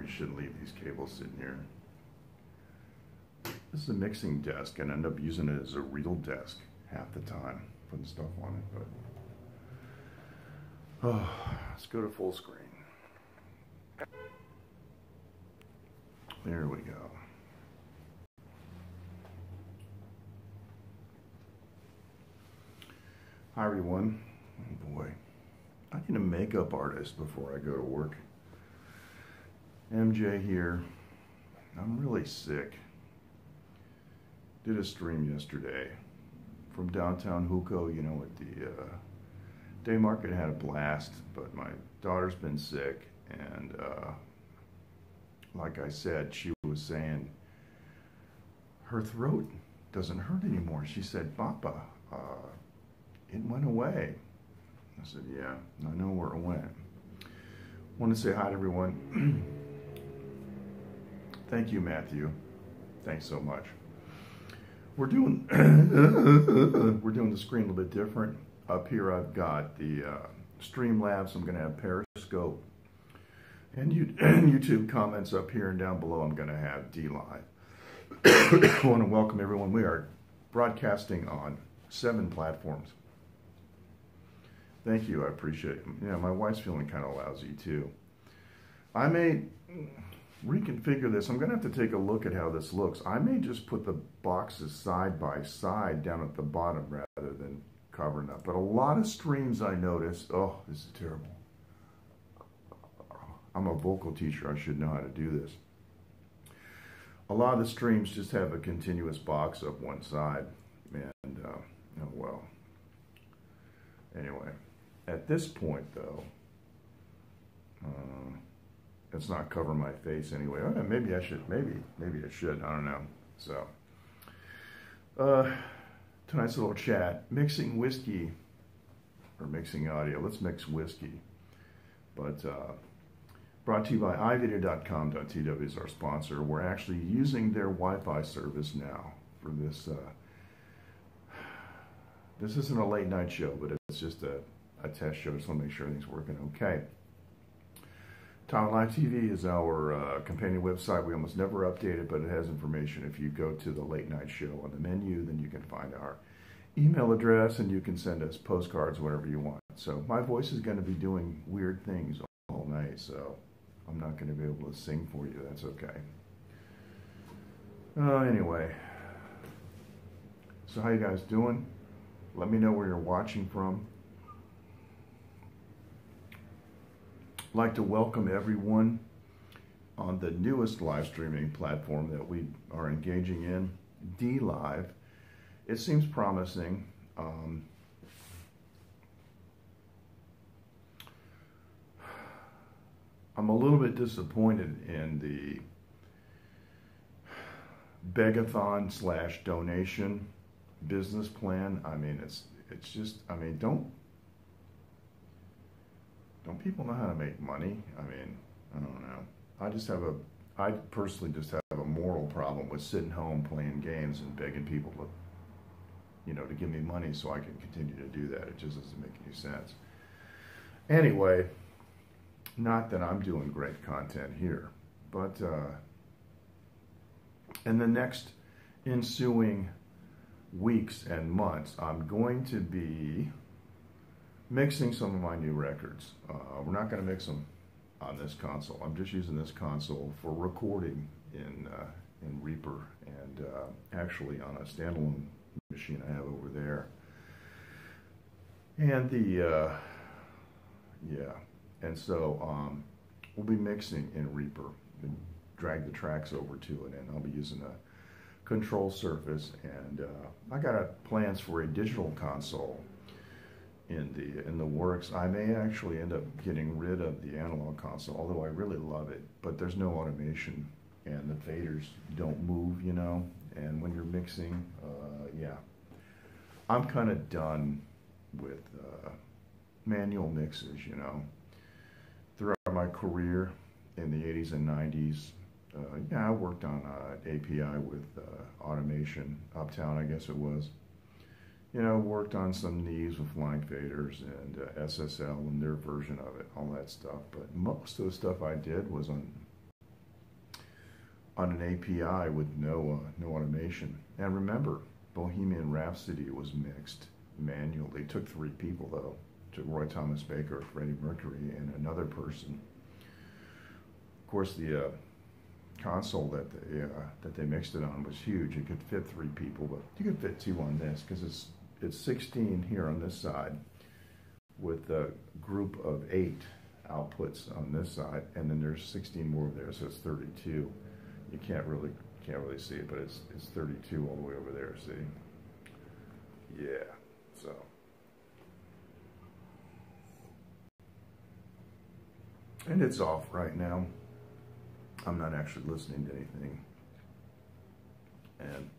probably shouldn't leave these cables sitting here. This is a mixing desk, and I end up using it as a real desk half the time, putting stuff on it. But let's go to full screen. There we go. Hi everyone. Oh boy, I need a makeup artist before I go to work. MJ here. I'm really sick. Did a stream yesterday from downtown Huko, you know, at the day market. Had a blast, but my daughter's been sick, and like I said, she was saying her throat doesn't hurt anymore. She said, Papa, it went away. I said, yeah, I know where it went. I want to say hi to everyone. Thank you, Matthew. Thanks so much. We're doing the screen a little bit different. Up here I've got the Streamlabs. I'm going to have Periscope and YouTube comments up here, and down below I'm going to have DLive. I want to welcome everyone. We are broadcasting on 7 platforms. Thank you, I appreciate it. Yeah, my wife's feeling kind of lousy too. I may reconfigure this. I'm going to have to take a look at how this looks. I may just put the boxes side by side down at the bottom rather than covering up. But a lot of streams I notice, oh, this is terrible. I'm a vocal teacher. I should know how to do this. A lot of the streams just have a continuous box up one side. And, oh well. Anyway, at this point, though, it's not covering my face anyway. Oh, maybe I should. Maybe I should. I don't know. So, tonight's little chat, mixing whiskey or mixing audio. Let's mix whiskey. But brought to you by iVideo.com.tw is our sponsor. We're actually using their Wi-Fi service now for this. This isn't a late night show, but it's just a test show. Just want to make sure everything's working okay. Taiwan Live TV is our companion website. We almost never update it, but it has information. If you go to the late night show on the menu, then you can find our email address, and you can send us postcards, whatever you want. So my voice is going to be doing weird things all night, so I'm not going to be able to sing for you. That's okay. Anyway, so how you guys doing? Let me know where you're watching from. I'd like to welcome everyone on the newest live streaming platform that we are engaging in, DLive. It seems promising. I'm a little bit disappointed in the begathon / donation business plan. I mean, it's just, I mean, don't people know how to make money? I mean, I don't know. I personally just have a moral problem with sitting home playing games and begging people to, you know, to give me money so I can continue to do that. It just doesn't make any sense. Anyway, not that I'm doing great content here, but in the next ensuing weeks and months, I'm going to be mixing some of my new records. We're not going to mix them on this console. I'm just using this console for recording in Reaper, and actually on a standalone machine I have over there. And and so we'll be mixing in Reaper and drag the tracks over to it, and I'll be using a control surface, and I got plans for a digital console in the works. I may actually end up getting rid of the analog console, although I really love it, but there's no automation and the faders don't move, you know, and when you're mixing, yeah, I'm kind of done with manual mixes, you know. Throughout my career in the 80s and 90s, yeah, I worked on API with automation, Uptown, I guess it was. You know, worked on some knees with line faders and SSL and their version of it, all that stuff. But most of the stuff I did was on on an API with no automation. And remember, Bohemian Rhapsody was mixed manually. It took 3 people though. It took Roy Thomas Baker, Freddie Mercury, and another person. Of course, the console that they mixed it on was huge. It could fit 3 people, but you could fit 2 on this because it's 16 here on this side with a group of 8 outputs on this side, and then there's 16 more there, so it's 32. You can't really see it, but it's 32 all the way over there. See? Yeah. So. And it's off right now. I'm not actually listening to anything. And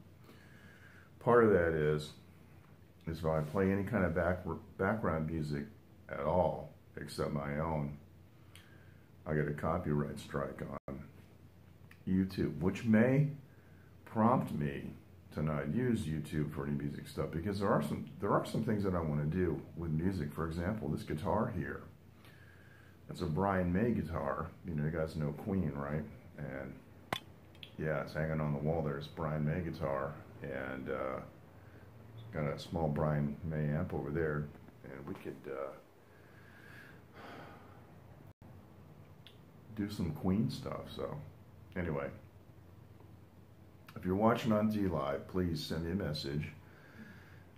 part of that is if I play any kind of background music at all, except my own, I get a copyright strike on YouTube, which may prompt me to not use YouTube for any music stuff, because there are some things that I want to do with music. For example, this guitar here. It's a Brian May guitar. You know, you guys know Queen, right? And yeah, it's hanging on the wall there. It's Brian May guitar, and got a small Brian May amp over there, and we could do some Queen stuff. So anyway, if you're watching on DLive, please send me a message.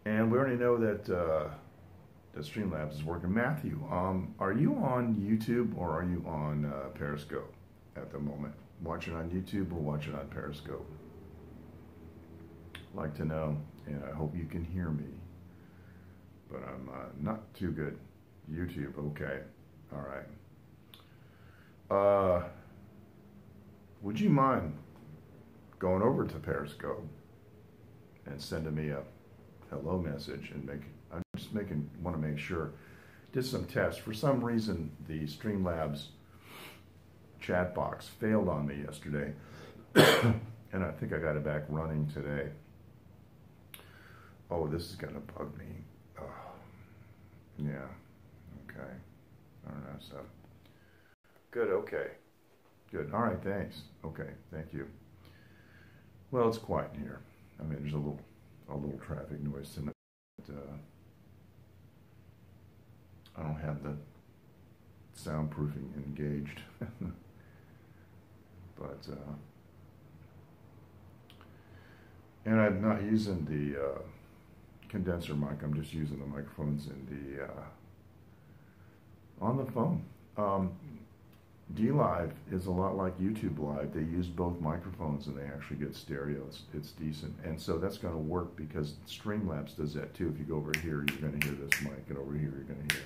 And we already know that that Streamlabs is working. Matthew, are you on YouTube or are you on Periscope at the moment? Watching on YouTube or watching on Periscope? I'd like to know, and I hope you can hear me. But I'm not too good. YouTube, okay. All right. Would you mind going over to Periscope and sending me a hello message and want to make sure. Did some tests. For some reason, the Streamlabs chat box failed on me yesterday, and I think I got it back running today. Oh, this is gonna bug me. Oh, yeah. Okay. I don't know. So good. Okay. Good. All right. Thanks. Okay. Thank you. Well, it's quiet in here. I mean, there's a little traffic noise tonight. I don't have the soundproofing engaged. But and I'm not using the condenser mic. I'm just using the microphones in the on the phone. DLive is a lot like YouTube Live. They use both microphones and they actually get stereo. It's decent. And so that's going to work because Streamlabs does that too. If you go over here, you're going to hear this mic, and over here, you're going to hear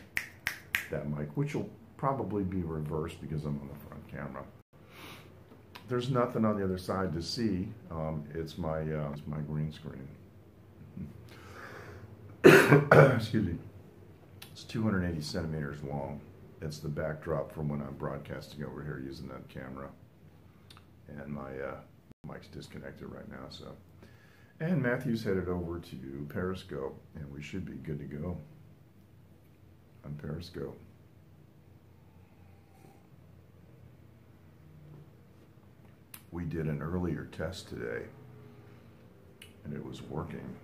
that mic, which will probably be reversed because I'm on the front camera. There's nothing on the other side to see. It's my green screen. Excuse me. It's 280 centimeters long. It's the backdrop from when I'm broadcasting over here using that camera. And my mic's disconnected right now. So, and Matthew's headed over to Periscope, and we should be good to go on Periscope. We did an earlier test today, and it was working.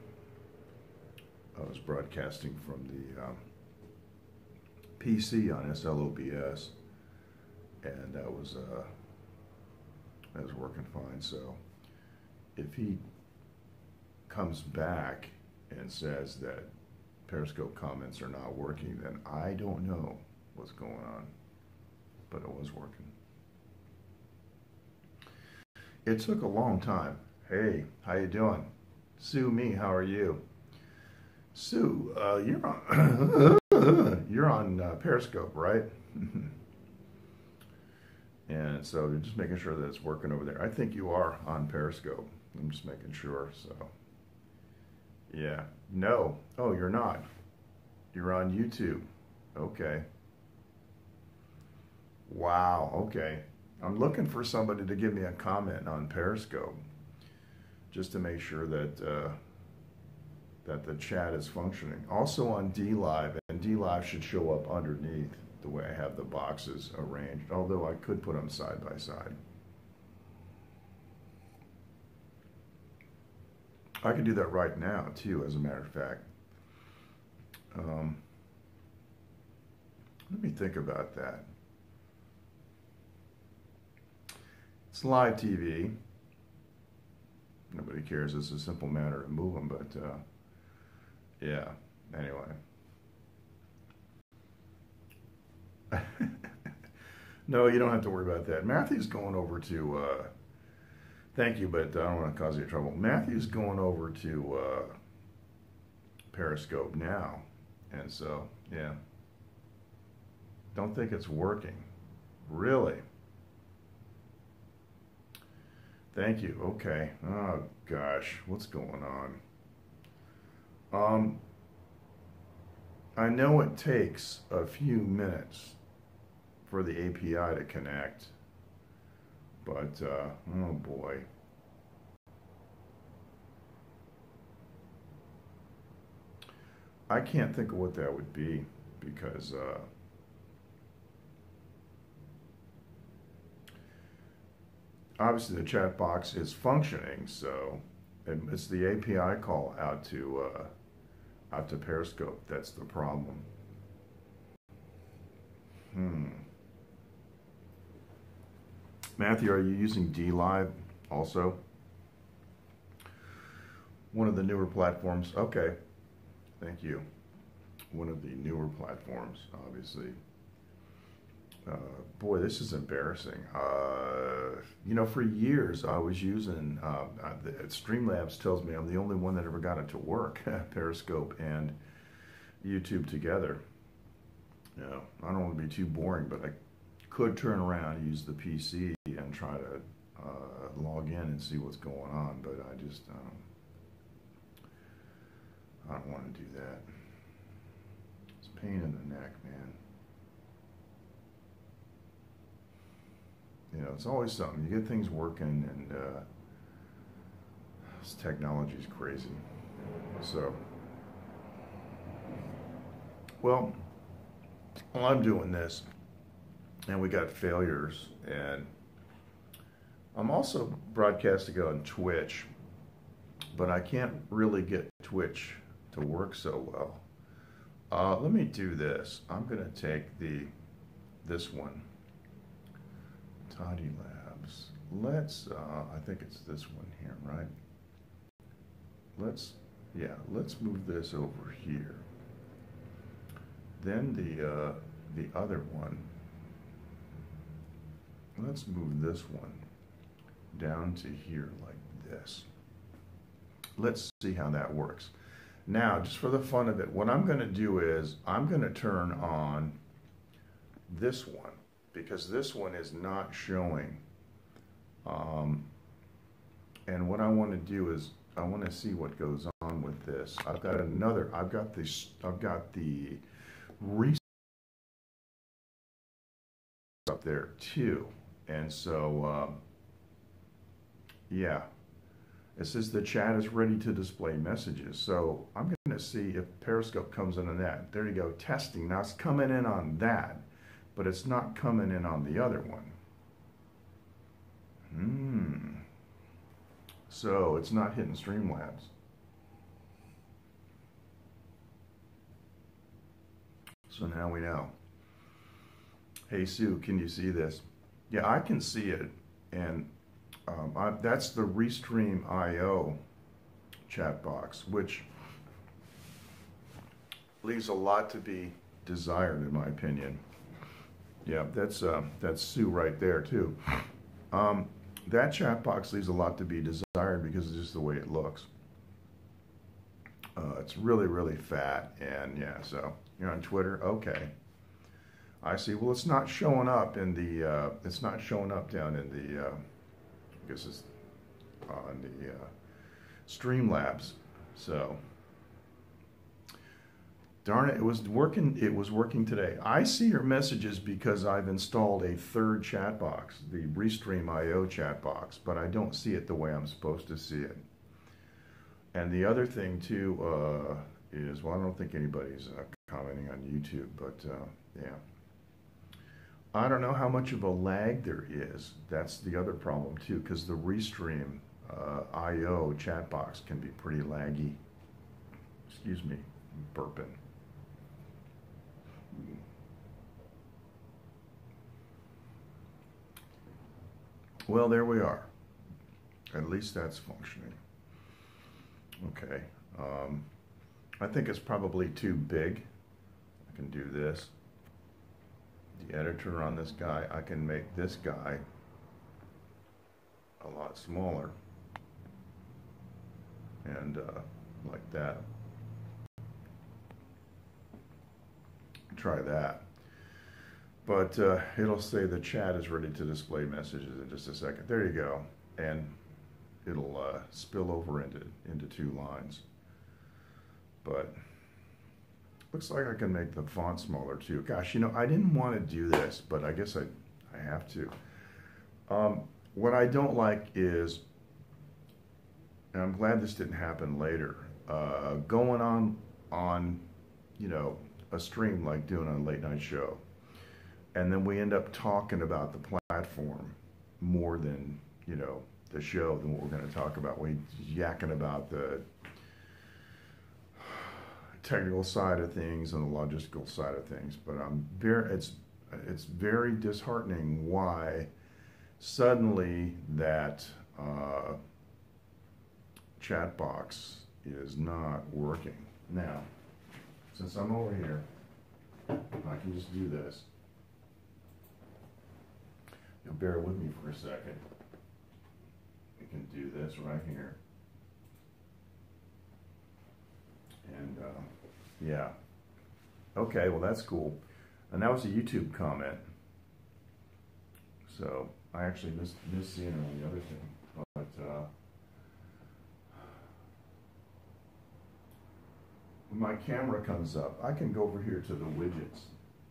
I was broadcasting from the PC on SLOBS, and that was working fine. So if he comes back and says that Periscope comments are not working, then I don't know what's going on, but it was working. It took a long time. Hey, how you doing? Sue Me, how are you? Sue, you're on you're on Periscope, right? And so you're just making sure that it's working over there. I think you are on Periscope. I'm just making sure. So yeah, no. Oh, you're not. You're on YouTube. Okay. Wow. Okay. I'm looking for somebody to give me a comment on Periscope, just to make sure that that the chat is functioning. Also on DLive, and DLive should show up underneath the way I have the boxes arranged, although I could put them side by side. I can do that right now too, as a matter of fact. Let me think about that. It's live TV. Nobody cares. It's a simple matter to move them, but yeah. Anyway. No, you don't have to worry about that. Matthew's going over to, thank you, but I don't want to cause you trouble. Matthew's going over to Periscope now. And so, yeah. Don't think it's working. Really? Thank you. Okay. Oh, gosh. What's going on? I know it takes a few minutes for the API to connect, but oh boy. I can't think of what that would be because obviously the chat box is functioning, so it's the API call out to Periscope that's the problem. Matthew, are you using DLive also? One of the newer platforms. Okay, thank you. One of the newer platforms, obviously. Boy, this is embarrassing. You know, for years I was using, Streamlabs tells me I'm the only one that ever got it to work, Periscope and YouTube together. You know, I don't want to be too boring, but I could turn around, use the PC, and try to log in and see what's going on, but I just, I don't want to do that. It's a pain in the neck, man. You know, it's always something. You get things working, and this technology is crazy. So, well, I'm doing this, and we got failures, and I'm also broadcasting on Twitch, but I can't really get Twitch to work so well. Let me do this. I'm going to take this one. Toddy Labs. Let's, I think it's this one here, right? Let's move this over here. Then the other one, let's move this one down to here like this. Let's see how that works. Now, just for the fun of it, what I'm going to do is I'm going to turn on this one, because this one is not showing. And what I want to do is I want to see what goes on with this. I've got the reset up there too. And so, yeah, it says the chat is ready to display messages. So I'm going to see if Periscope comes in on that. There you go, testing. Now it's coming in on that, but it's not coming in on the other one. So it's not hitting Streamlabs. So now we know. Hey Sue, can you see this? Yeah, I can see it, and that's the Restream IO chat box, which leaves a lot to be desired, in my opinion. Yeah, that's Sue right there too. That chat box leaves a lot to be desired because it's just the way it looks. It's really, really fat, and yeah, so you're on Twitter, okay. I see. Well, it's not showing up in the. It's not showing up down in the. I guess it's on the Streamlabs. So. Darn it! It was working. It was working today. I see your messages because I've installed a third chat box, the Restream IO chat box, but I don't see it the way I'm supposed to see it. And the other thing too is, well, I don't think anybody's commenting on YouTube, but yeah. I don't know how much of a lag there is. That's the other problem too, because the Restream I/O chat box can be pretty laggy. Excuse me, burping. Well, there we are. At least that's functioning. Okay. I think it's probably too big. I can do this. The editor on this guy, I can make this guy a lot smaller. And like that. Try that. But it'll say the chat is ready to display messages in just a second. There you go. And it'll spill over into two lines. But looks like I can make the font smaller too. Gosh, you know, I didn't want to do this, but I guess I have to. What I don't like is, and I'm glad this didn't happen later, going on, you know, a stream like doing a late night show. And then we end up talking about the platform more than, you know, the show than what we're going to talk about. We're yakking about the technical side of things and the logistical side of things. But it's very disheartening why suddenly that chat box is not working. Now, since I'm over here, I can just do this. You'll bear with me for a second. We can do this right here. And yeah. Okay, well that's cool. And that was a YouTube comment. So I actually missed seeing it on the other thing. But when my camera comes up, I can go over here to the widgets.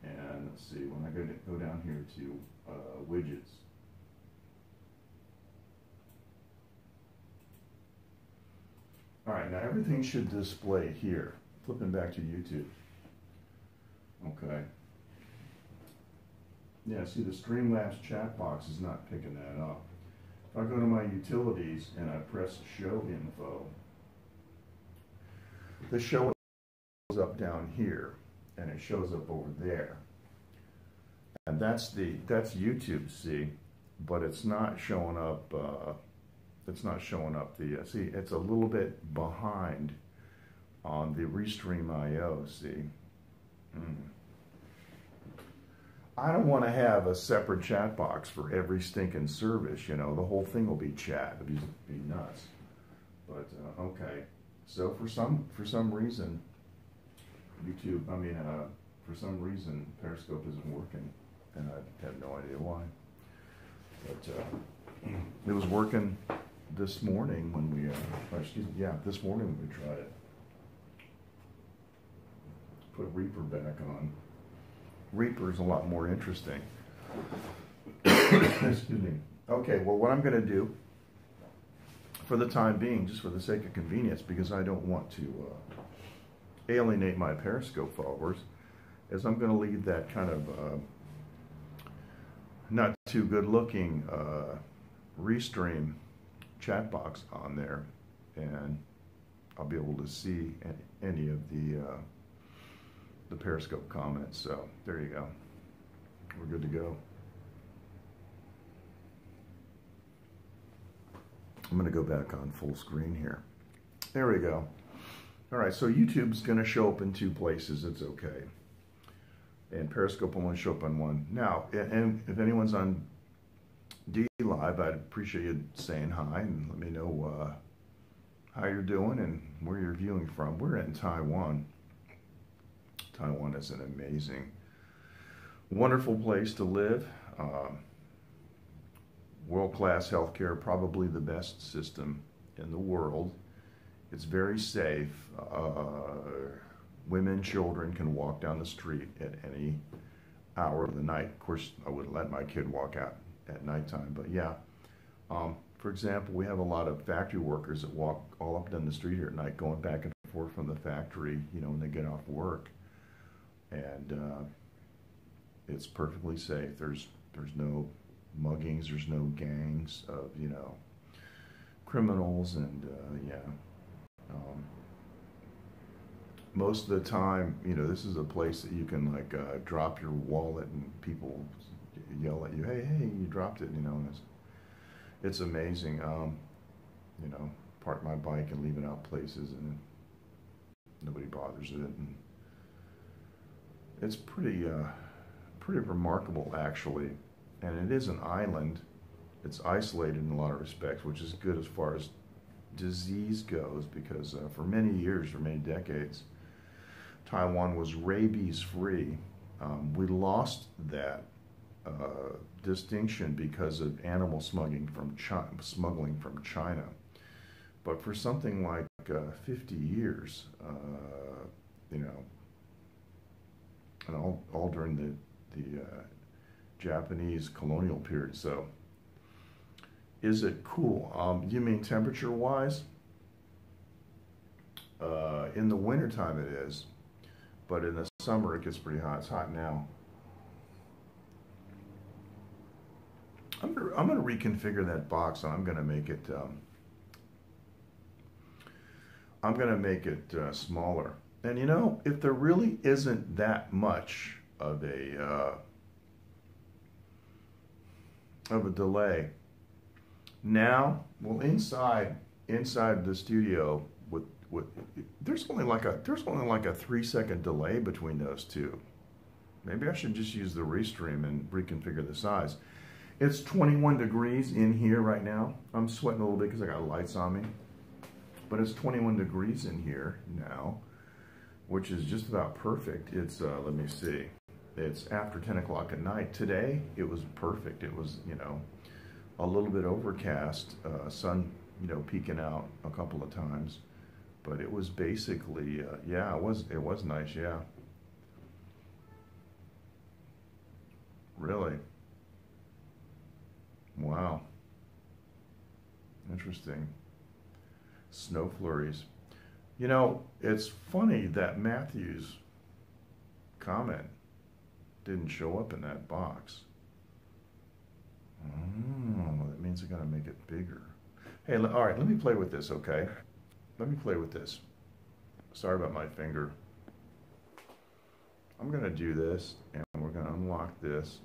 And let's see, when I go down here to widgets. All right, now everything should display here. Flipping back to YouTube. Okay. Yeah, see the Streamlabs chat box is not picking that up. If I go to my utilities and I press show info, the show goes up down here and it shows up over there. And that's YouTube, see, but it's not showing up the, see, it's a little bit behind on the Restream IO, see. I don't want to have a separate chat box for every stinking service, you know, the whole thing will be chat, it'll be nuts. But, okay, so for some reason, YouTube, for some reason, Periscope isn't working, and I have no idea why. But it was working this morning when we, this morning when we tried it. Put Reaper back on. Reaper is a lot more interesting. Excuse me. Okay, well, what I'm going to do, for the time being, just for the sake of convenience, because I don't want to alienate my Periscope followers, is I'm going to leave that kind of not too good looking Restream chat box on there, and I'll be able to see any of the Periscope comments. So there you go. We're good to go. I'm going to go back on full screen here. There we go. All right, so YouTube's going to show up in two places. It's okay. And Periscope will only show up on one. Now, and if anyone's on D Live, I'd appreciate you saying hi and let me know how you're doing and where you're viewing from. We're in Taiwan. Taiwan is an amazing, wonderful place to live. World-class healthcare, probably the best system in the world. It's very safe. Women, children can walk down the street at any hour of the night. Of course, I wouldn't let my kid walk out at nighttime, but yeah. For example, we have a lot of factory workers that walk all up and down the street here at night, going back and forth from the factory, you know, when they get off work. And it's perfectly safe. There's no muggings, there's no gangs of, you know, criminals, and yeah. Most of the time, you know, this is a place that you can like drop your wallet and people yell at you, hey, hey, you dropped it, you know, and it's amazing. You know, park my bike and leave it out places and nobody bothers it. And it's pretty remarkable, actually. And it is an island. It's isolated in a lot of respects, which is good as far as disease goes, because for many years, for many decades, Taiwan was rabies free. We lost that distinction because of animal smuggling from China. But for something like 50 years, you know, and all during the Japanese colonial period. So, is it cool? You mean temperature-wise? In the wintertime it is, but in the summer it gets pretty hot. It's hot now. I'm gonna reconfigure that box, and I'm gonna make it. I'm gonna make it smaller. And you know, if there really isn't that much of a delay, now, well, inside the studio with there's only like a 3-second delay between those two. Maybe I should just use the restream and reconfigure the size. It's 21 degrees in here right now. I'm sweating a little bit because I got lights on me. But it's 21 degrees in here now, which is just about perfect. It's, let me see. It's after 10 o'clock at night. Today, it was perfect. It was, you know, a little bit overcast, sun, you know, peeking out a couple of times. But it was basically, yeah, it was nice, yeah. Really? Wow. Interesting. Snow flurries. You know, it's funny that Matthew's comment didn't show up in that box. Oh, that means I gotta make it bigger. Hey, all right, let me play with this, okay? Let me play with this. Sorry about my finger. I'm gonna do this, and we're gonna unlock this,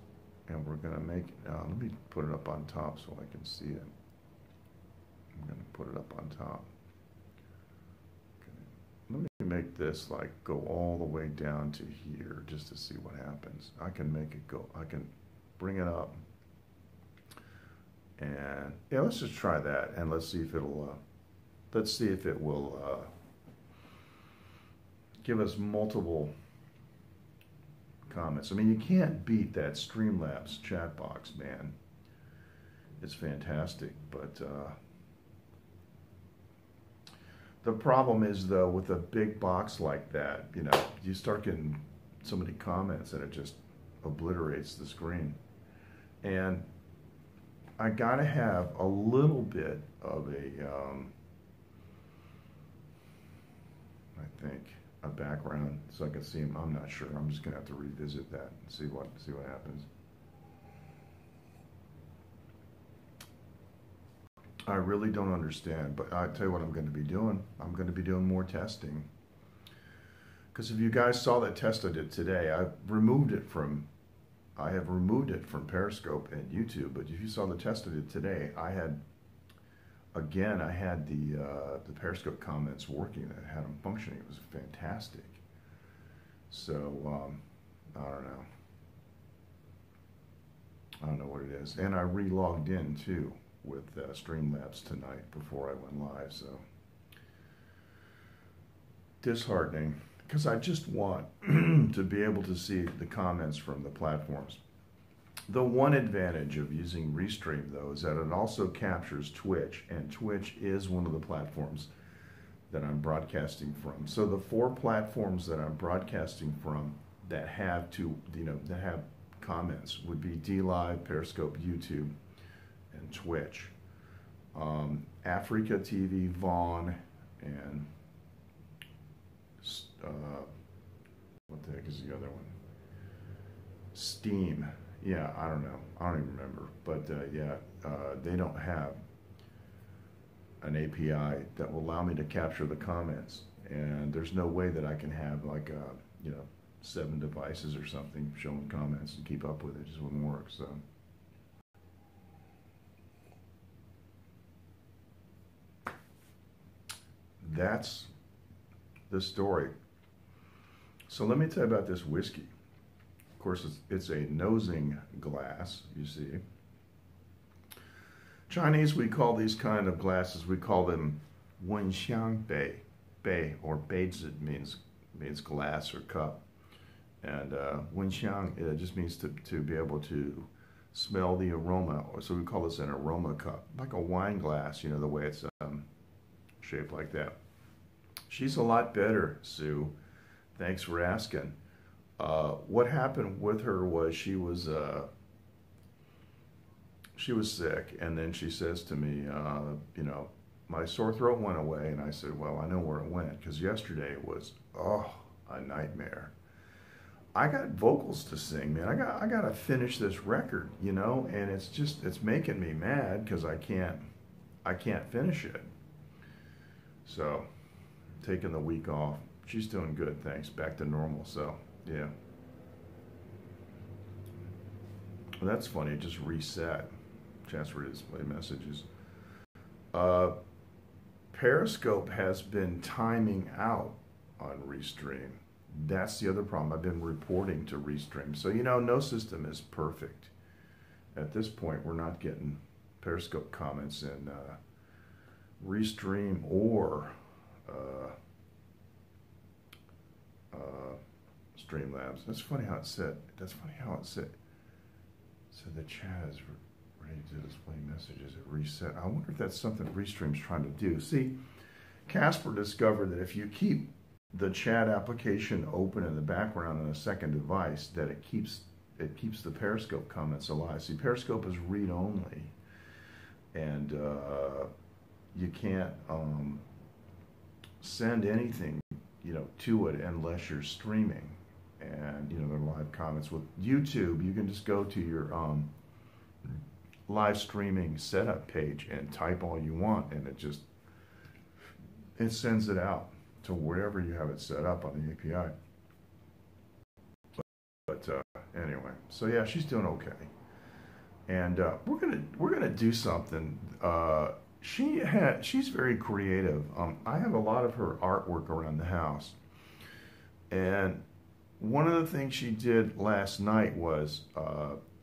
and we're gonna make, let me put it up on top so I can see it. I'm gonna put it up on top. Let me make this like go all the way down to here just to see what happens. I can make it go, I can bring it up. And yeah, let's just try that, and let's see if it'll, give us multiple comments. I mean, you can't beat that Streamlabs chat box, man. It's fantastic, but the problem is, though, with a big box like that, you know, you start getting so many comments and it just obliterates the screen. And I gotta have a little bit of a, I think, a background so I can see him. I'm not sure. I'm just gonna have to revisit that and see what happens. I really don't understand, but I tell you what I'm going to be doing. I'm going to be doing more testing. Because if you guys saw that test I did today, I have removed it from Periscope and YouTube. But if you saw the test I did today, I had the Periscope comments working. I had them functioning. It was fantastic. So I don't know what it is. And I re-logged in too with Streamlabs tonight before I went live, so disheartening, because I just want to be able to see the comments from the platforms. The one advantage of using Restream, though, is that it also captures Twitch, and Twitch is one of the platforms that I'm broadcasting from. So the 4 platforms that I'm broadcasting from that have that have comments would be DLive, Periscope, YouTube, and Twitch. Africa TV, Vaughn, and what the heck is the other one? Steam. Yeah, I don't know. I don't even remember. But yeah, they don't have an API that will allow me to capture the comments. And there's no way that I can have like, 7 devices or something showing comments and keep up with it. It just wouldn't work. So that's the story. So let me tell you about this whiskey. Of course, it's a nosing glass, you see. Chinese, we call these kind of glasses, we call them wenxiang bei. Bei, or beizi means glass or cup. And wenxiang, it just means to be able to smell the aroma. So we call this an aroma cup, like a wine glass, the way it's shaped like that. She's a lot better, Sue. Thanks for asking. What happened with her was she was sick, and then she says to me, my sore throat went away, and I said, well, I know where it went, because yesterday was, a nightmare. I got vocals to sing, man. I got to finish this record, and it's making me mad because I can't finish it. So, taking the week off. She's doing good, thanks. Back to normal, so, yeah. Well, that's funny, it just reset. Chance for display messages. Periscope has been timing out on Restream. That's the other problem. I've been reporting to Restream. So, no system is perfect. At this point, we're not getting Periscope comments in Restream or Streamlabs. That's funny how it said. So the chat is ready to display messages at reset. I wonder if that's something Restream's trying to do. See, Casper discovered that if you keep the chat application open in the background on a second device, that it keeps the Periscope comments alive. See, Periscope is read-only, and you can't send anything, to it unless you're streaming. And there are live comments. With YouTube, you can just go to your live streaming setup page and type all you want, and it sends it out to wherever you have it set up on the API. But anyway, so yeah, she's doing okay, and we're gonna do something. She's very creative. I have a lot of her artwork around the house, and one of the things she did last night was,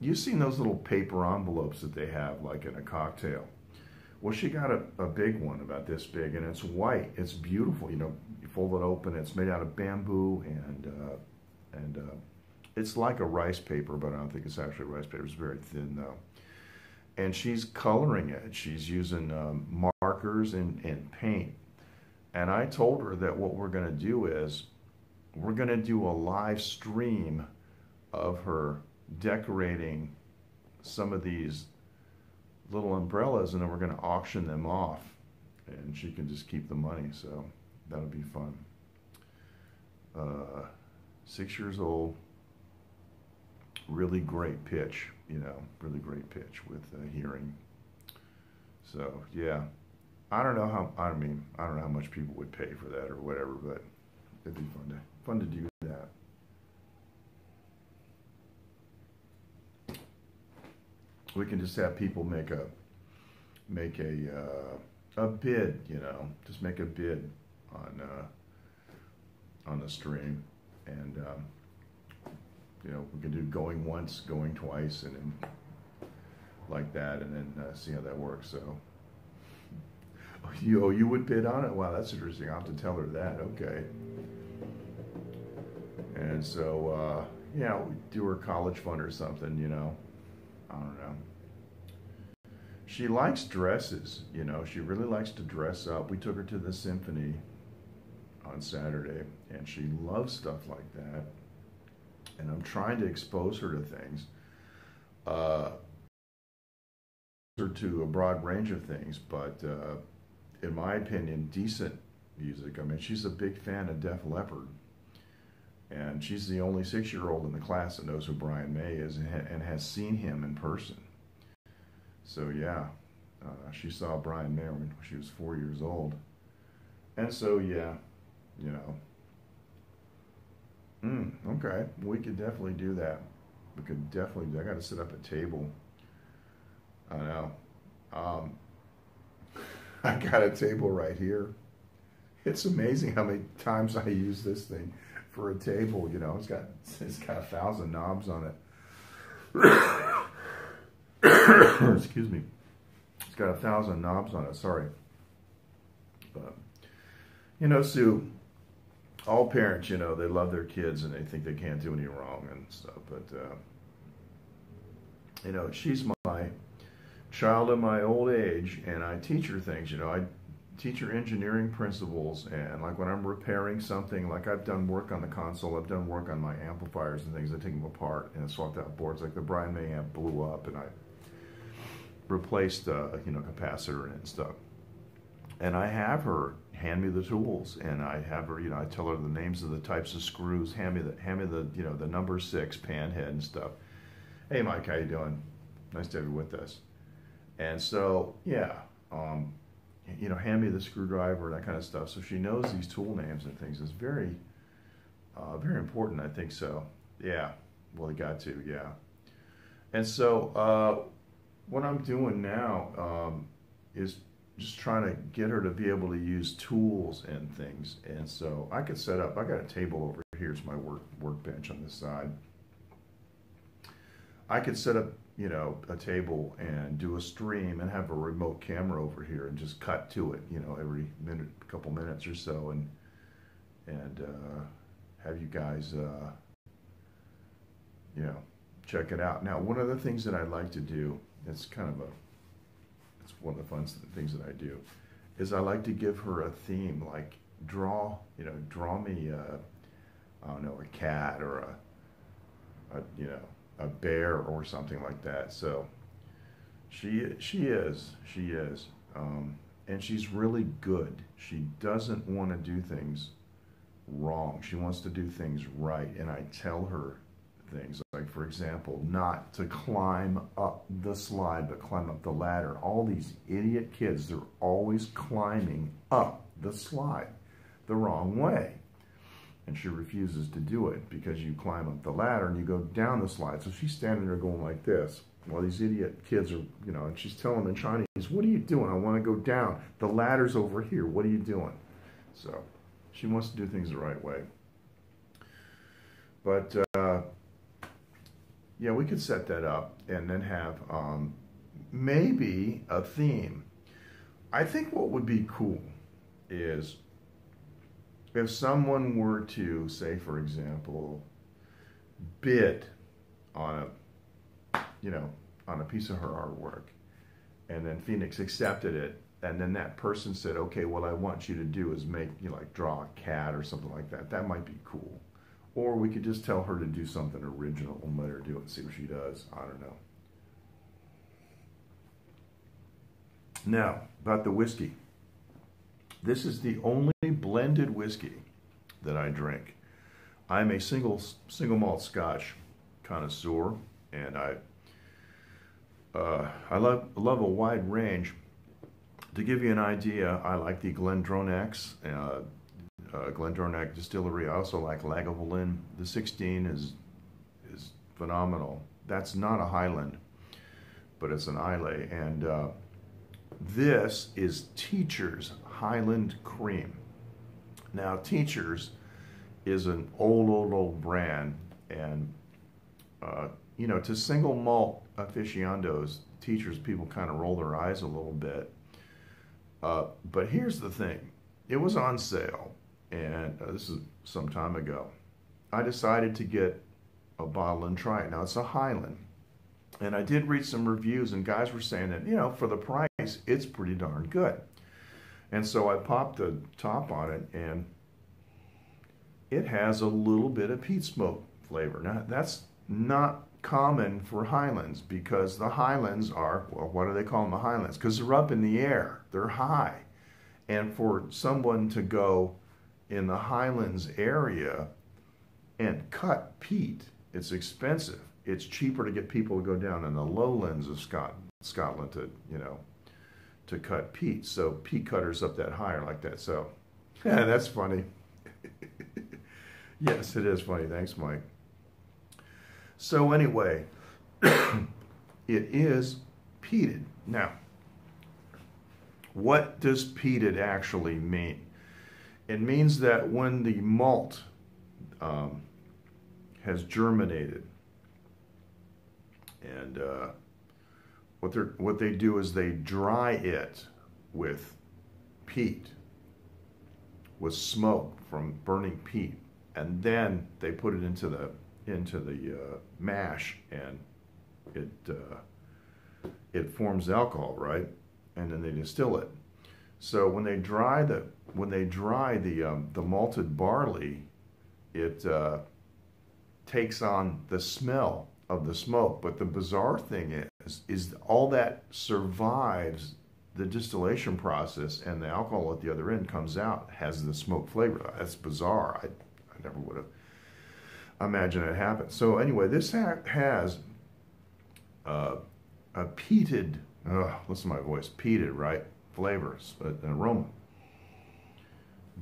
you've seen those little paper envelopes that they have, like in a cocktail. Well, she got a big one about this big, and it's white. It's beautiful. You fold it open. It's made out of bamboo, and it's like a rice paper, but I don't think it's actually rice paper. It's very thin, though. And she's coloring it. She's using markers and paint. And I told her that what we're going to do is we're going to do a live stream of her decorating some of these little umbrellas, and then we're going to auction them off, and she can just keep the money. So that'll be fun. 6 years old, really great pitch, really great pitch with hearing. So yeah, I don't know how much people would pay for that or whatever, but it'd be fun to do that. We can just have people make a bid, just make a bid on the stream, and we can do going once, going twice, and then like that, and then see how that works. So, you would bid on it? Wow, that's interesting. I'll have to tell her that. Okay. And so, yeah, we do her college fund or something, I don't know. She likes dresses, she really likes to dress up. We took her to the symphony on Saturday, and she loves stuff like that. And I'm trying to expose her to things, her to a broad range of things, but in my opinion, decent music. I mean, she's a big fan of Def Leppard. And she's the only 6-year-old in the class that knows who Brian May is and has seen him in person. So yeah, She saw Brian Mayer when she was 4 years old. And so, yeah, you know. Okay, we could definitely do that. We could definitely, I got to set up a table. I know. I got a table right here. It's amazing how many times I use this thing for a table. You know, it's got 1,000 knobs on it. Excuse me. It's got 1,000 knobs on it. Sorry. But, you know, Sue, all parents, you know, they love their kids and they think they can't do any wrong and stuff. But, you know, she's my child of my old age, and I teach her things. You know, I teach her engineering principles, and like when I'm repairing something, like I've done work on the console, I've done work on my amplifiers and things. I take them apart and swapped out boards. Like the Brian May amp blew up, and I replaced, you know, capacitor and stuff. And I have her hand me the tools, and I have her, you know, I tell her the names of the types of screws, hand me the, you know, the number 6 pan head and stuff. Hey, Mike, how you doing? Nice to have you with us. And so, yeah, you know, hand me the screwdriver, that kind of stuff. So she knows these tool names and things. It's very, very important, I think so. Yeah, well, you got to, yeah. And so what I'm doing now is just trying to get her to be able to use tools and things. And so I could set up, I got a table over here. It's my workbench on this side. I could set up, you know, a table and do a stream and have a remote camera over here and just cut to it, you know, every minute, couple minutes or so, and have you guys, you know, check it out. Now, one of the things that I like to do, it's one of the fun things that I do, is I like to give her a theme, like draw me, I don't know, a cat or a you know, a bear or something like that. So she is, and she's really good. She doesn't want to do things wrong. She wants to do things right, and I tell her things like, for example, not to climb up the slide, but climb up the ladder. All these idiot kids, they're always climbing up the slide the wrong way. And she refuses to do it because you climb up the ladder and you go down the slide. So she's standing there going like this. Well, these idiot kids are, you know, and she's telling them in Chinese, what are you doing? I want to go down. The ladder's over here. What are you doing? So she wants to do things the right way. But, yeah, we could set that up and then have maybe a theme. I think what would be cool is if someone were to, say, for example, bid on a, you know, on a piece of her artwork, and then Phoenix accepted it, and then that person said, okay, what I want you to do is make, you know, like draw a cat or something like that. That might be cool. Or we could just tell her to do something original and let her do it and see what she does. I don't know. Now, about the whiskey. This is the only blended whiskey that I drink. I'm a single malt Scotch connoisseur, and I love a wide range. To give you an idea, I like the Glendronach, Glendronach Distillery. I also like Lagavulin. The 16 is phenomenal. That's not a Highland, but it's an Islay, and this is Teacher's Highland Cream. Now, Teacher's is an old brand, and you know, to single malt aficionados, Teacher's, people kind of roll their eyes a little bit. But here's the thing: it was on sale, and this is some time ago. I decided to get a bottle and try it. Now, it's a Highland, and I did read some reviews, and guys were saying that, you know, for the price, it's pretty darn good. And so I popped the top on it, and it has a little bit of peat smoke flavor. Now, that's not common for Highlands, because the Highlands are, well, what do they call them, the Highlands? Because they're up in the air, they're high. And for someone to go in the Highlands area and cut peat, it's expensive. It's cheaper to get people to go down in the lowlands of Scotland to, you know, to cut peat. So peat cutters up that high are like that. So yeah, that's funny. Yes, it is funny. Thanks, Mike. So anyway, it is peated. Now, what does peated actually mean? It means that when the malt has germinated, and what they do is they dry it with peat, with smoke from burning peat, and then they put it into the mash, and it forms alcohol, right? And then they distill it. So when they dry the malted barley, it takes on the smell of the smoke. But the bizarre thing is all that survives the distillation process, and the alcohol at the other end comes out, has the smoke flavor. That's bizarre. I never would have imagined it happened. So anyway, this has a peated, listen to my voice, peated, right? Flavors, an aroma.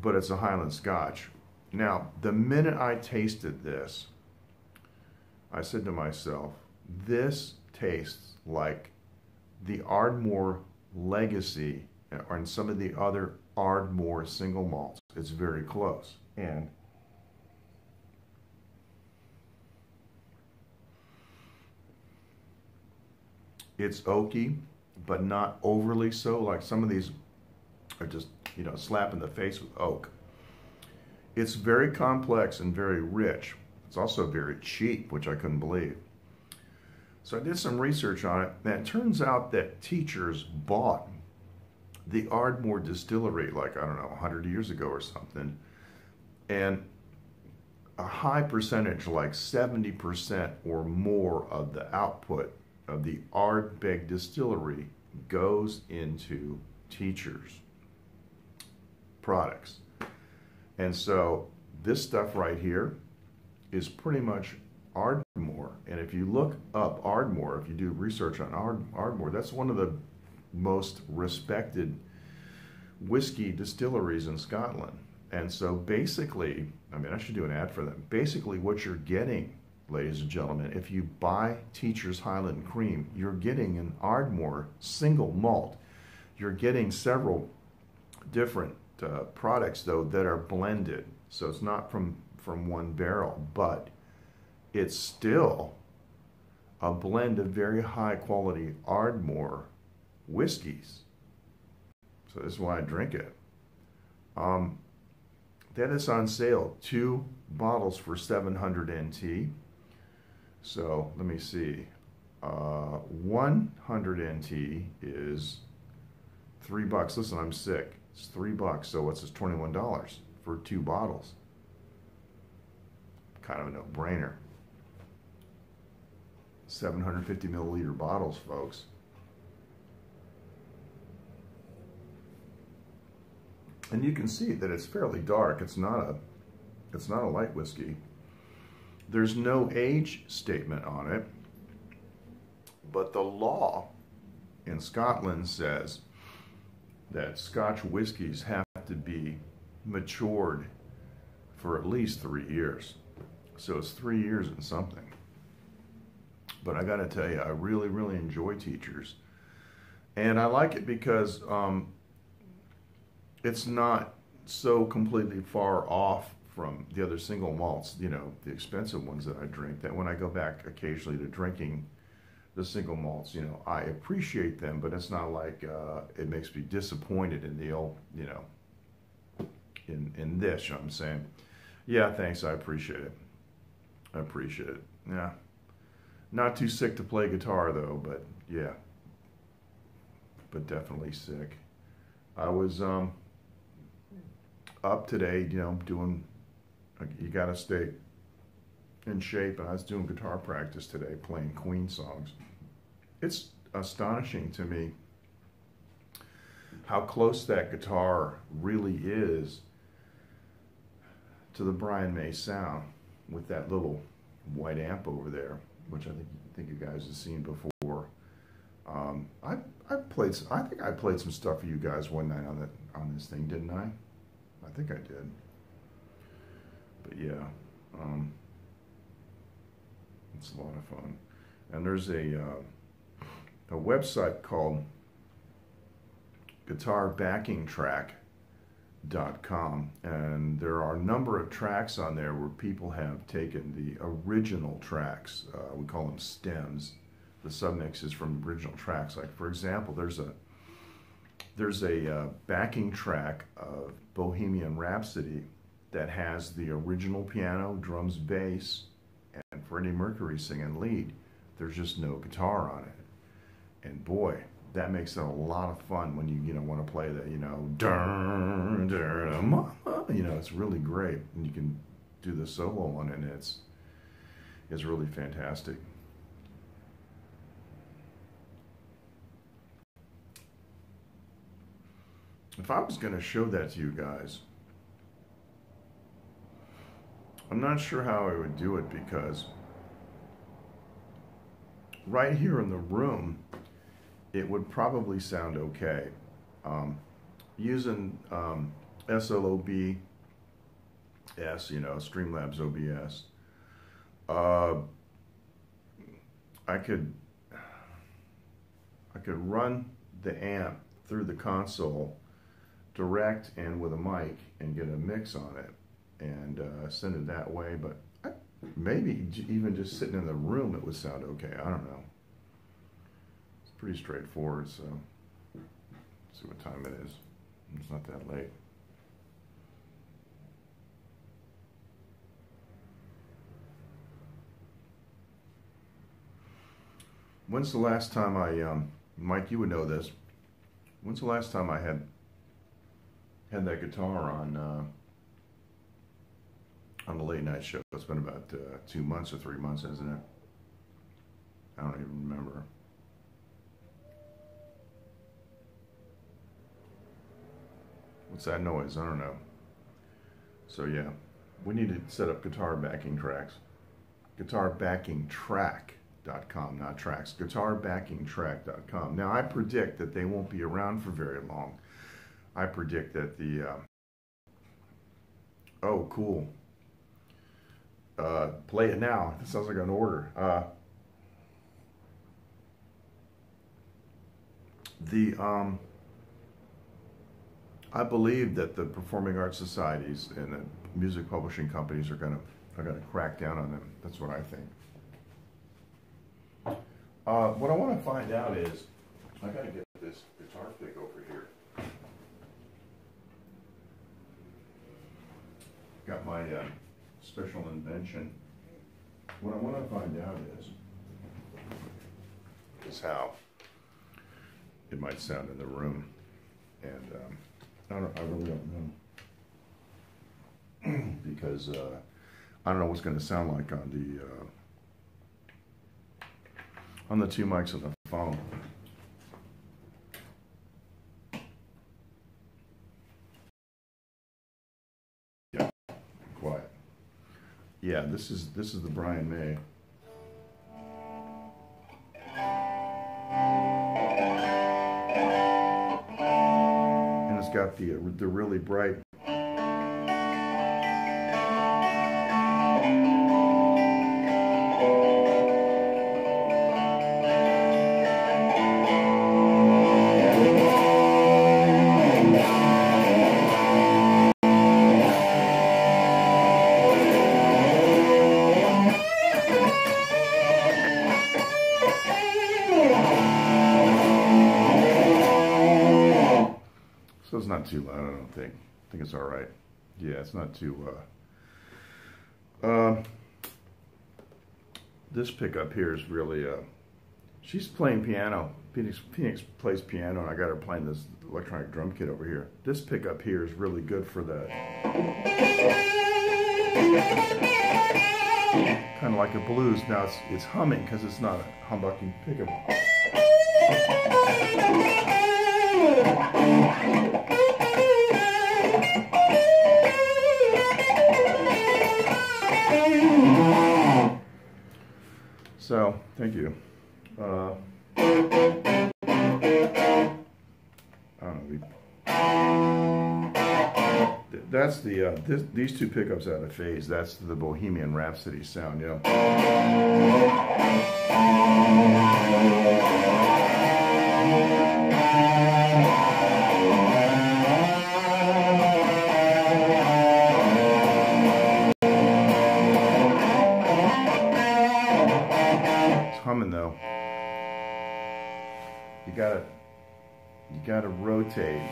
But it's a Highland Scotch. Now, the minute I tasted this, I said to myself, this tastes like the Ardmore Legacy and some of the other Ardmore single malts. It's very close. And it's oaky, but not overly so. Like some of these are just, slap in the face with oak. It's very complex and very rich. It's also very cheap, which I couldn't believe. So I did some research on it, and it turns out that teachers bought the Ardmore distillery, like, I don't know, 100 years ago or something. And a high percentage, like 70% or more of the output of the Ardbeg distillery goes into teachers' products. And so this stuff right here is pretty much Ardmore. And if you look up Ardmore, if you do research on Ardmore, that's one of the most respected whiskey distilleries in Scotland. And so basically, I should do an ad for them. Basically what you're getting, ladies and gentlemen, if you buy Teacher's Highland Cream, you're getting an Ardmore single malt. You're getting several different products, though, that are blended. So it's not from one barrel, but it's still a blend of very high quality Ardmore whiskeys. So this is why I drink it. That is on sale, 2 bottles for 700 NT. So let me see, 100 NT is $3. Listen, I'm sick. It's $3. So what's this? $21 for 2 bottles. Kind of a no-brainer. 750 milliliter bottles, folks. And you can see that it's fairly dark. It's not a light whiskey. There's no age statement on it, but the law in Scotland says that Scotch whiskies have to be matured for at least 3 years. So it's 3 years and something. But I got to tell you, I really, really enjoy Teachers. And I like it because it's not so completely far off from the other single malts, the expensive ones that I drink, that when I go back occasionally to drinking the single malts, I appreciate them, but it's not like it makes me disappointed in the old, in this, you know what I'm saying? Yeah, thanks, I appreciate it. I appreciate it, yeah. Not too sick to play guitar, though, but yeah. But definitely sick. I was up today, doing, you gotta stay in shape, and I was doing guitar practice today, playing Queen songs. It's astonishing to me how close that guitar really is to the Brian May sound with that little white amp over there, which I think you guys have seen before. I I think I played some stuff for you guys one night on this thing, didn't I? I think I did. But yeah, it's a lot of fun. And there's a website called guitarbackingtrack.com, and there are a number of tracks on there where people have taken the original tracks. We call them stems, the submixes from original tracks. Like, for example, there's a backing track of Bohemian Rhapsody that has the original piano, drums, bass, and Freddie Mercury singing lead. There's just no guitar on it. And boy, that makes it a lot of fun when you want to play the, dun, dun, mama, it's really great. And you can do the solo on it, and it's really fantastic. If I was going to show that to you guys, I'm not sure how I would do it, because right here in the room, it would probably sound okay. Using SLOBS, Streamlabs OBS, I could run the amp through the console direct and with a mic and get a mix on it and send it that way, but maybe even just sitting in the room it would sound okay. I don't know. It's pretty straightforward, so let's see what time it is. It's not that late. When's the last time Mike, you would know this. When's the last time I had that guitar on the late night show? It's been about 2 months or 3 months, isn't it? I don't even remember. What's that noise? I don't know. So yeah, we need to set up guitar backing tracks. Guitarbackingtrack.com, not tracks. Guitarbackingtrack.com. Now I predict that they won't be around for very long. I predict that the oh, cool. Play it now. It sounds like an order. I believe that the performing arts societies and the music publishing companies are gonna crack down on them. That's what I think. What I want to find out is, I gotta get this guitar pick over here. Got my special invention. What I want to find out is how it might sound in the room, and I really don't know, because I don't know what's going to sound like on the 2 mics on the phone. Quiet. Yeah, this is the Brian May. And it's got the really bright it's not too loud, I don't think. I think it's all right. Yeah, it's not too, this pickup here is really, she's playing piano. Phoenix plays piano, and I got her playing this electronic drum kit over here. This pickup here is really good for the, kind of like a blues. Now it's humming because it's not a humbucking pickup. So, thank you. don't know. That's the these two pickups out of phase. That's the Bohemian Rhapsody sound, you know. It's humming though. You gotta rotate.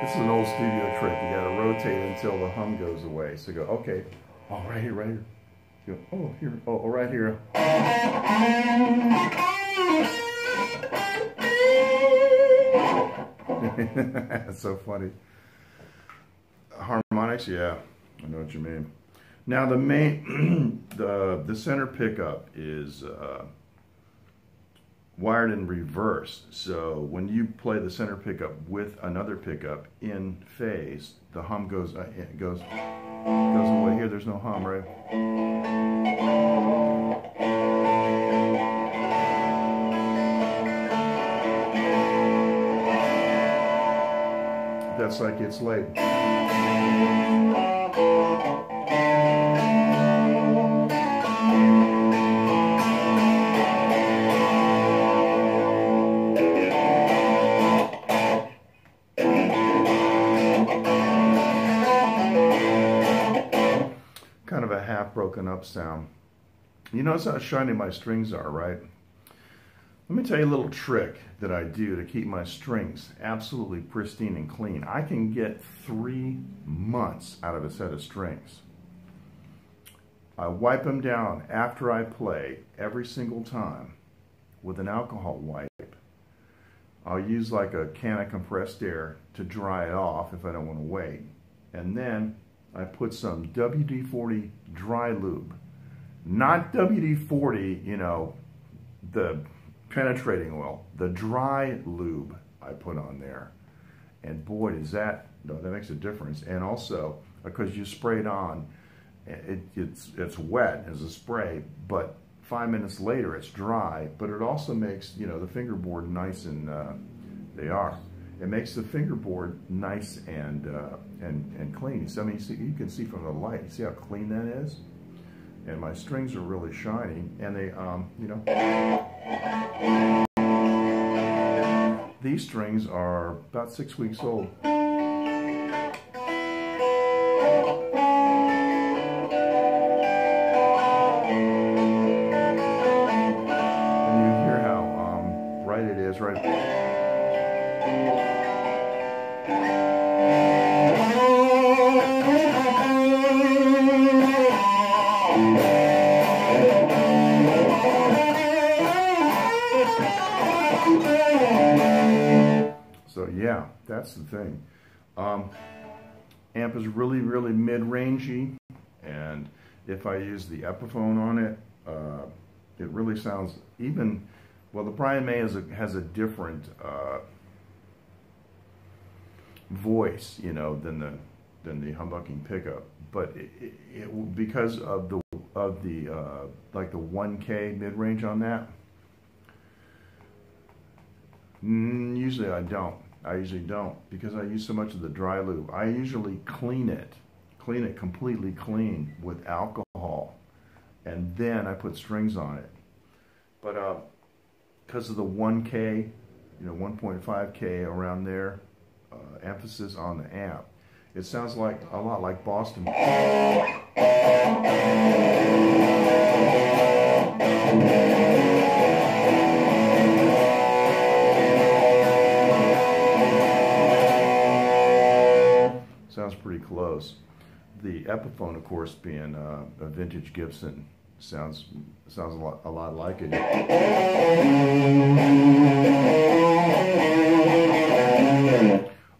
This is an old studio trick. You gotta rotate until the hum goes away. So go, okay, oh, right here, right here. You go, oh, here, oh, right here. That's so funny. Harmonics, yeah, I know what you mean. Now the main, the center pickup is wired in reverse, so when you play the center pickup with another pickup in phase, the hum goes away. Here, there's no hum, right? That's like it's late. Kind of a half broken up sound. You notice how shiny my strings are, right? Let me tell you a little trick that I do to keep my strings absolutely pristine and clean. I can get 3 months out of a set of strings. I wipe them down after I play every single time with an alcohol wipe. I'll use like a can of compressed air to dry it off if I don't want to wait. And then I put some WD-40 dry lube. Not WD-40, you know, the penetrating oil. The dry lube I put on there. And boy, does that, no, that makes a difference. And also, because you spray it on, it's wet as a spray, but 5 minutes later it's dry, but it also makes, you know, the fingerboard nice and, they are. It makes the fingerboard nice and clean. So, I mean, you can see from the light. You see how clean that is? And my strings are really shiny, and they, you know, these strings are about 6 weeks old. And you hear how bright it is, right? So yeah, that's the thing. Amp is really, really mid-rangey, and if I use the Epiphone on it, it really sounds even. Well, the Brian May has a different voice, you know, than the humbucking pickup, but it because of the like the 1K mid-range on that. Usually I don't. I usually don't, because I use so much of the dry lube. I usually clean it completely clean with alcohol, and then I put strings on it. But because of the 1K, you know, 1.5K around there, emphasis on the amp, it sounds like a lot like Boston. Sounds pretty close. The Epiphone, of course, being a vintage Gibson, sounds a lot like it.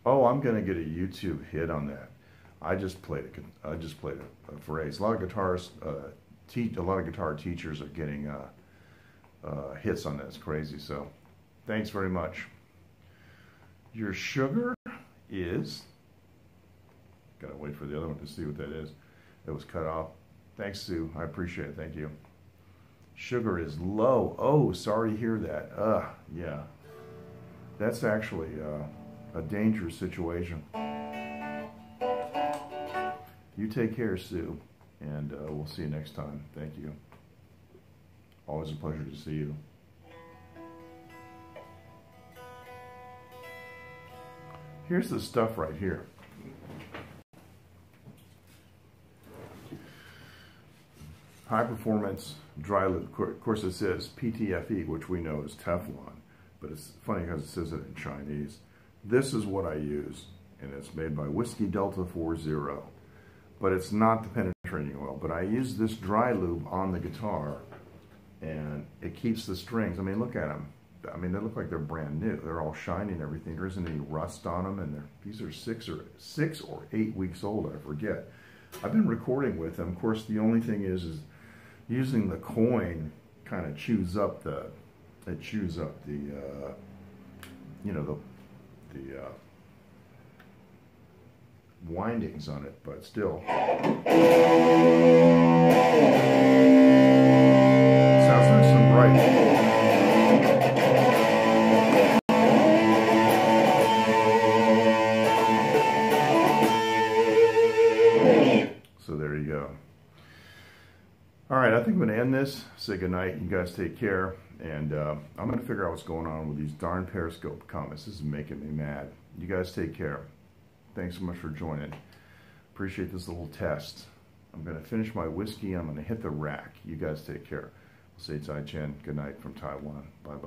Oh, I'm gonna get a YouTube hit on that. I just played a phrase. A lot of guitarists, a lot of guitar teachers are getting hits on that. It's crazy. So, thanks very much. Your sugar is. Gotta wait for the other one to see what that is. It was cut off. Thanks, Sue. I appreciate it. Thank you. Sugar is low. Oh, sorry to hear that. Yeah. That's actually a dangerous situation. You take care, Sue, and we'll see you next time. Thank you. Always a pleasure to see you. Here's the stuff right here. High performance dry lube. Of course, it says PTFE, which we know is Teflon, but it's funny because it says it in Chinese. This is what I use, and it's made by Whisky Delta 40, but it's not the penetrating oil. But I use this dry lube on the guitar, and it keeps the strings. I mean, look at them. I mean, they look like they're brand new. They're all shiny and everything. There isn't any rust on them, and these are 6 or 8 weeks old. I forget. I've been recording with them. Of course, the only thing is using the coin kind of chews up the you know, the windings on it, but still sounds nice and bright. So there you go. All right, I think I'm going to end this, say goodnight. You guys take care, and I'm going to figure out what's going on with these darn Periscope comments. This is making me mad. You guys take care. Thanks so much for joining. Appreciate this little test. I'm going to finish my whiskey. I'm going to hit the rack. You guys take care. I'll say Tai Chen. Good night from Taiwan. Bye-bye.